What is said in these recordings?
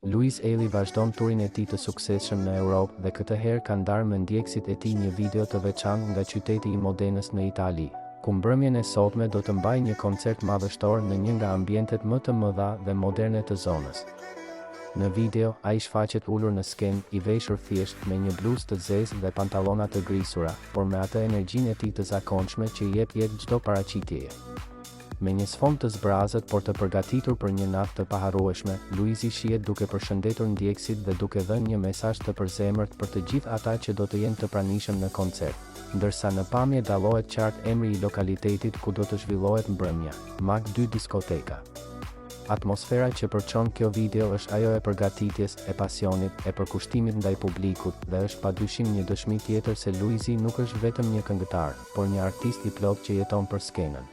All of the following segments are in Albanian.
Luis Eili vazhdon turin e tij të suksesshëm në Europë dhe këtë herë ka ndarë me ndjekësit e tij një video të veçantë nga qyteti i Modenës në Itali, ku mbrëmjen e sotme do të mbajë një koncert madhështor në një nga ambientet më të mëdha dhe moderne të zonës. Në video, ai shfaqet ulur në skenë, i veshur thjesht me një bluzë të zezë dhe pantallona të grisura, por me atë energjinë e tij të zakonshme që i jep jetë çdo paraqitjeje. Me një sfond të zbrazët por të përgatitur për një natë të paharrueshme, Luisi shihet duke përshëndetur ndjekësit dhe duke dhënë një mesazh të përzemërt për të gjithë ata që do të jenë të pranishëm në koncert, ndërsa në pamje dallohet qartë emri i lokalitetit ku do të zhvillohet mbrëmja, Mag 2 Diskoteka. Atmosfera që përçon kjo video është ajo e përgatitjes, e pasionit, e përkushtimit ndaj publikut dhe është padyshim një dëshmi tjetër se Luisi nuk është vetëm një këngëtar, por një artist i plot që jeton për skenën.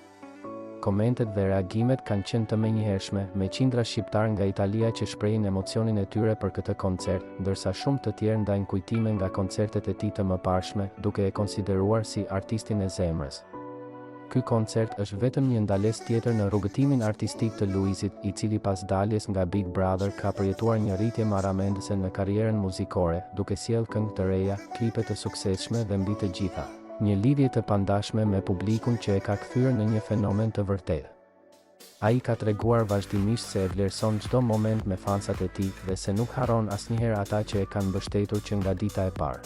Komentet dhe reagimet kanë qenë të menjëhershme, me qindra shqiptar nga Italia që shprehin emocionin e tyre për këtë koncert, ndërsa shumë të tjerë ndajnë kujtime nga koncertet e tij të mëparshme, duke e konsideruar si artistin e zemrës. Ky koncert është vetëm një ndalesë tjetër në rrugëtimin artistik të Luisit, i cili pas daljes nga Big Brother ka përjetuar një rritje marramendëse në karrierën muzikore, duke sjellë këngë të reja, klipe të suksesshme dhe mbi të gjitha, një lidhje të pandashme me publikun që e ka kthyer në një fenomen të vërtetë. Ai ka treguar vazhdimisht se e vlerëson çdo moment me fansat e tij dhe se nuk harron asnjëherë ata që e kanë mbështetur që nga dita e parë.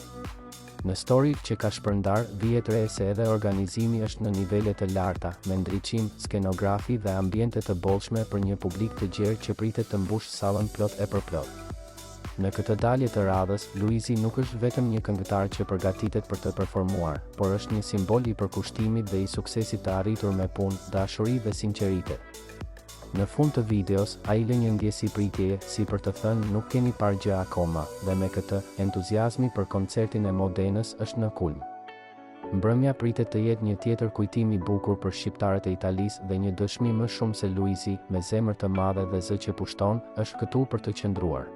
Në story që ka shpërndar, vihet re se edhe organizimi është në nivele të larta, me ndriçim, skenografi dhe ambiente të bollshme për një publik të gjerë që pritet të mbush sallën plot e përplot. Në këtë dalje të radhës, Luisi nuk është vetëm një këngëtar që përgatitet për të performuar, por është një simbol i përkushtimit dhe i suksesit të arritur me punë, dashuri dhe sinqeritet. Në fund të videos, ai lë një ndjesi pritjeje, si për të thënë nuk keni parë gjë akoma, dhe me këtë, entuziazmi për koncertin e Modenës është në kulm. Mbrëmja pritet të jetë një tjetër kujtim i bukur për shqiptarët e Italisë dhe një dëshmi më shumë se Luisi, me zemër të madhe dhe zë që pushton, është këtu për të qëndruar.